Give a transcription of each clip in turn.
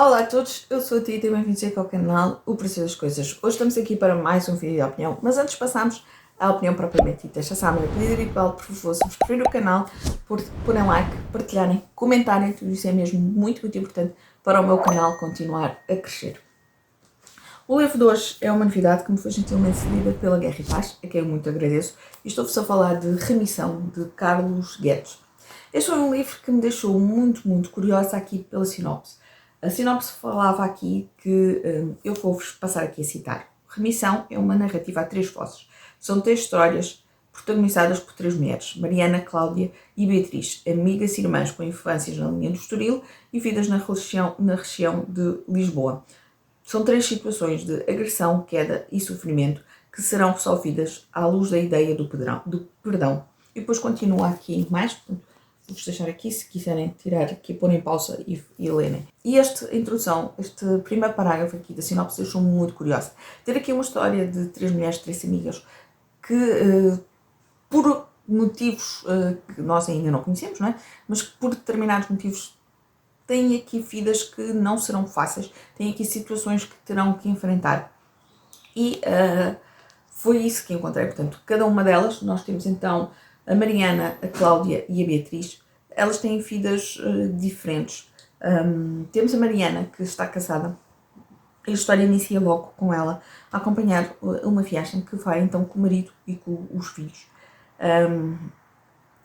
Olá a todos, eu sou a Tita e bem-vindos aqui ao canal O Preço das Coisas. Hoje estamos aqui para mais um vídeo de opinião, mas antes de passarmos à opinião propriamente dita, já sabem, o pedido habitual, por favor, subscrever o canal, porem like, partilharem, comentarem, tudo isso é mesmo muito importante para o meu canal continuar a crescer. O livro de hoje é uma novidade que me foi gentilmente cedida pela Guerra e Paz, a quem eu muito agradeço, e estou-vos a falar de Remissão, de Carlos Guedes. Este foi um livro que me deixou muito curiosa aqui pela sinopse. A sinopse falava aqui que eu vou-vos passar aqui a citar. Remissão é uma narrativa a três vozes. São três histórias protagonizadas por três mulheres, Mariana, Cláudia e Beatriz, amigas e irmãs com infâncias na linha do Estoril e vidas na região de Lisboa. São três situações de agressão, queda e sofrimento que serão resolvidas à luz da ideia do perdão. E depois continua aqui mais, vou-vos deixar aqui se quiserem tirar aqui, pôr em pausa e lerem. E esta introdução, este primeiro parágrafo aqui da sinopse deixou-me muito curiosa. Ter aqui uma história de três mulheres, três amigas, que por motivos que nós ainda não conhecemos, não é? Mas que por determinados motivos têm aqui vidas que não serão fáceis, têm aqui situações que terão que enfrentar. E foi isso que encontrei. Portanto, cada uma delas, nós temos então a Mariana, a Cláudia e a Beatriz. Elas têm vidas diferentes. Temos a Mariana, que está casada. A história inicia logo com ela a acompanhar uma viagem que vai então com o marido e com os filhos.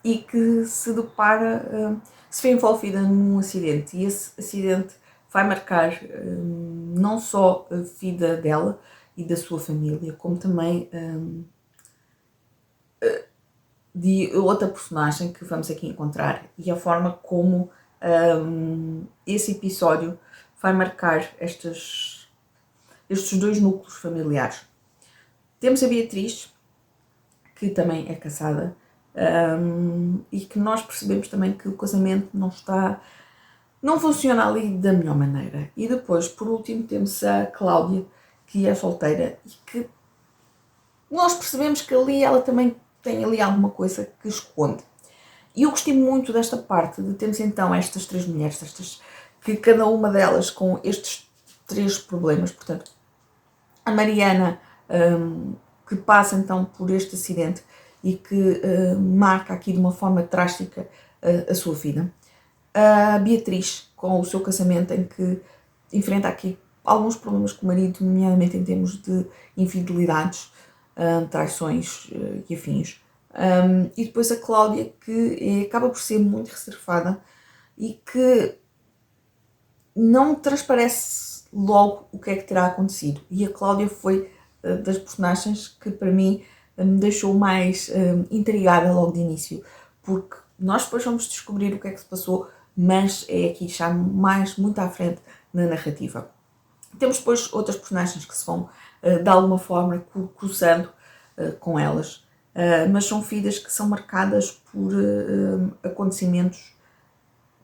E que se depara, se vê envolvida num acidente. E esse acidente vai marcar não só a vida dela e da sua família, como também de outra personagem que vamos aqui encontrar e a forma como esse episódio vai marcar estes dois núcleos familiares. Temos a Beatriz, que também é casada, e que nós percebemos também que o casamento não funciona ali da melhor maneira. E depois, por último, temos a Cláudia, que é solteira e que nós percebemos que ali ela também tem ali alguma coisa que esconde. E eu gostei muito desta parte, de termos então estas três mulheres, que cada uma delas com estes três problemas. Portanto, a Mariana, que passa então por este acidente e que marca aqui de uma forma drástica a sua vida. A Beatriz, com o seu casamento, em que enfrenta aqui alguns problemas com o marido, nomeadamente em termos de infidelidades, traições e afins. E depois a Cláudia, que acaba por ser muito reservada e que não transparece logo o que é que terá acontecido. E a Cláudia foi das personagens que para mim me deixou mais intrigada logo de início, porque nós depois vamos descobrir o que é que se passou, mas é aqui já muito à frente na narrativa. Temos depois outras personagens que se vão de alguma forma cruzando com elas, mas são vidas que são marcadas por acontecimentos,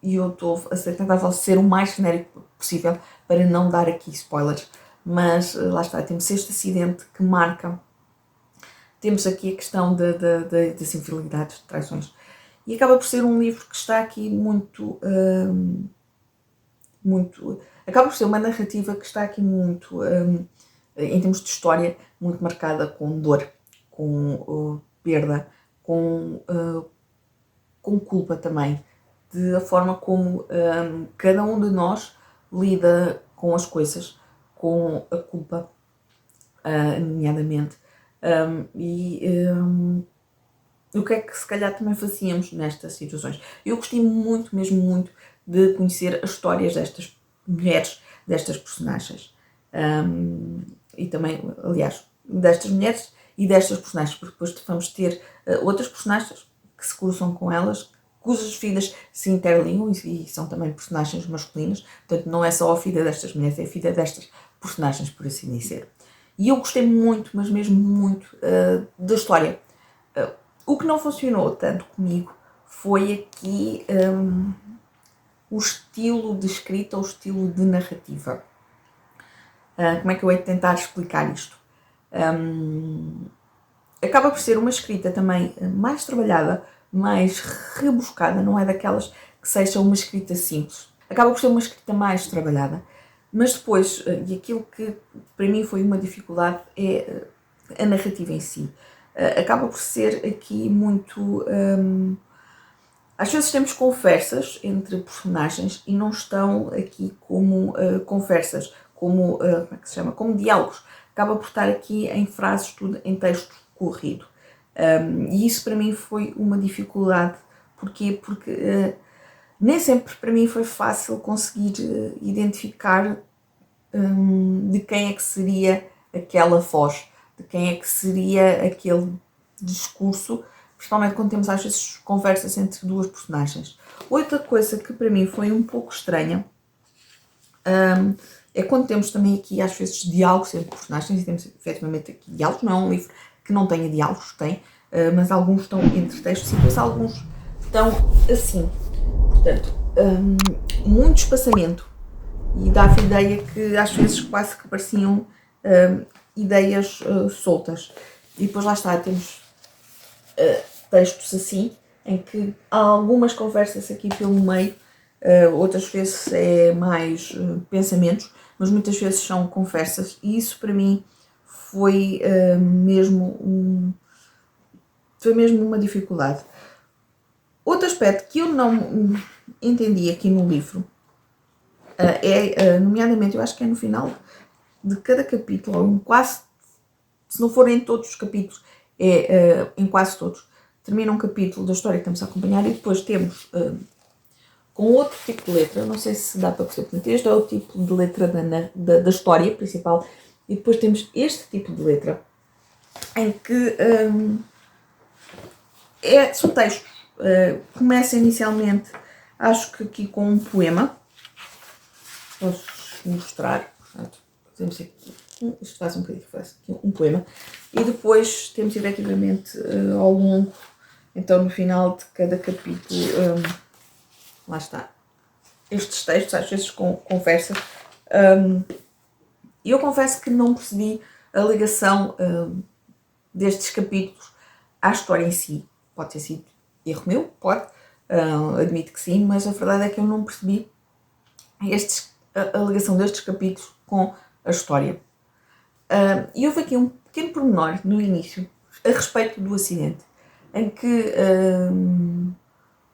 e eu estou a tentar ser o mais genérico possível para não dar aqui spoilers, mas lá está, temos este acidente que marca, temos aqui a questão das infidelidades, de traições, e acaba por ser um livro que está aqui acaba por ser uma narrativa que está aqui muito, em termos de história, muito marcada com dor, com perda, com culpa também, da forma como cada um de nós lida com as coisas, com a culpa, nomeadamente, o que é que se calhar também fazíamos nestas situações. Eu gostei mesmo muito, de conhecer as histórias destas mulheres, destas personagens. E também, aliás, destas mulheres e destas personagens, porque depois vamos ter outras personagens que se cruzam com elas, cujas vidas se interligam e são também personagens masculinas. Portanto, não é só a vida destas mulheres, é a vida destas personagens, por assim dizer. E eu gostei muito, mas mesmo muito, da história. O que não funcionou tanto comigo foi aqui o estilo de escrita, o estilo de narrativa. Como é que eu hei de tentar explicar isto? Acaba por ser uma escrita também mais trabalhada, mais rebuscada, não é daquelas que seja uma escrita simples. Acaba por ser uma escrita mais trabalhada, Mas depois, e aquilo que para mim foi uma dificuldade é a narrativa em si. Acaba por ser aqui muito. Às vezes temos conversas entre personagens e não estão aqui como conversas, como, como é que se chama? Como diálogos. Acaba por estar aqui em frases, tudo em texto corrido. E isso para mim foi uma dificuldade. Porquê? Porque nem sempre para mim foi fácil conseguir identificar de quem é que seria aquela voz, de quem é que seria aquele discurso, principalmente quando temos às vezes conversas entre duas personagens. Outra coisa que para mim foi um pouco estranha é quando temos também aqui às vezes diálogos entre personagens, e temos efetivamente aqui diálogos, não é um livro que não tenha diálogos, tem, mas alguns estão entre textos e depois alguns estão assim. Portanto, muito espaçamento e dava a ideia que às vezes quase que pareciam ideias soltas. E depois lá está, temos textos assim, em que há algumas conversas aqui pelo meio, outras vezes é mais pensamentos, mas muitas vezes são conversas, e isso para mim foi foi mesmo uma dificuldade. Outro aspecto que eu não entendi aqui no livro nomeadamente, eu acho que é no final de cada capítulo, ou em quase, se não for em todos os capítulos, em quase todos, termina um capítulo da história que estamos a acompanhar e depois temos com outro tipo de letra, não sei se dá para perceber, este é o tipo de letra da história principal, e depois temos este tipo de letra, em que são textos. Começa inicialmente, acho que aqui com um poema. Posso mostrar. Portanto, temos aqui, isto faz um bocadinho, faz aqui um poema. E depois temos efetivamente ao longo, então no final de cada capítulo, lá está, estes textos, às vezes com conversa. E eu confesso que não percebi a ligação destes capítulos à história em si. Pode ter sido erro meu, pode, admito que sim, mas a verdade é que eu não percebi a ligação destes capítulos com a história. E houve aqui um pequeno pormenor no início a respeito do acidente, em que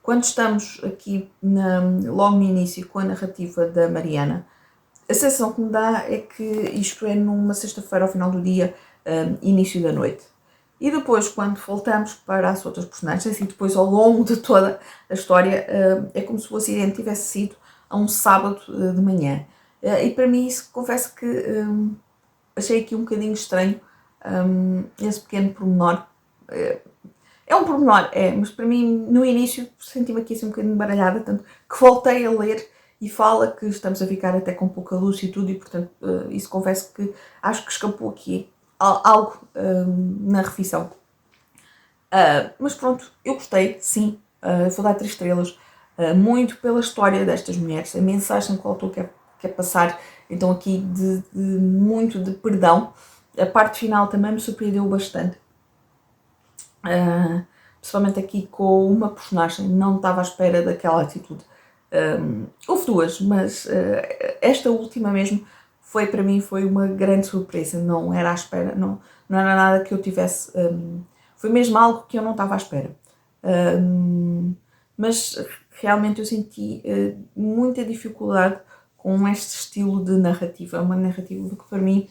quando estamos aqui logo no início com a narrativa da Mariana, a sensação que me dá é que isto é numa sexta-feira ao final do dia, início da noite. E depois, quando voltamos para as outras personagens, e depois ao longo de toda a história, é como se o acidente tivesse sido a um sábado de manhã. E para mim isso, confesso que achei aqui um bocadinho estranho esse pequeno pormenor. É um pormenor, mas para mim no início senti-me aqui assim um bocadinho baralhada, tanto que voltei a ler e fala que estamos a ficar até com pouca luz e tudo, e portanto isso confesso que acho que escapou aqui algo na revisão. Mas pronto, eu gostei, sim, vou dar 3 estrelas, muito pela história destas mulheres, a mensagem que o autor quer passar, então aqui muito de perdão. A parte final também me surpreendeu bastante, principalmente aqui com uma personagem, não estava à espera daquela atitude. Houve duas, mas esta última mesmo foi para mim foi uma grande surpresa, não era à espera, não era nada que eu tivesse, foi mesmo algo que eu não estava à espera. Mas realmente eu senti muita dificuldade com este estilo de narrativa, uma narrativa que para mim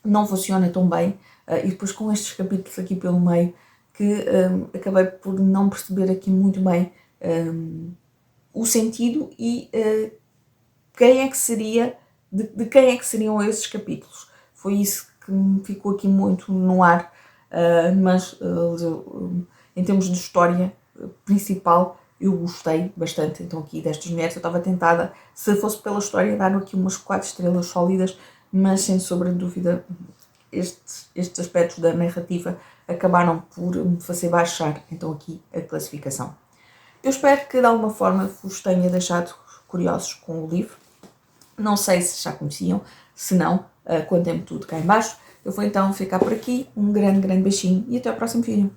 não funciona tão bem, e depois com estes capítulos aqui pelo meio que acabei por não perceber aqui muito bem o sentido e quem é que seria, de quem é que seriam esses capítulos. Foi isso que me ficou aqui muito no ar, mas em termos de história principal eu gostei bastante então aqui destas mulheres. Eu estava tentada, se fosse pela história, dar aqui umas 4 estrelas sólidas, mas sem sombra de dúvida estes aspectos da narrativa acabaram por me fazer baixar então aqui a classificação. Eu espero que de alguma forma vos tenha deixado curiosos com o livro. Não sei se já conheciam, se não, contem-me tudo cá em baixo. Eu vou então ficar por aqui. Um grande beijinho e até ao próximo vídeo.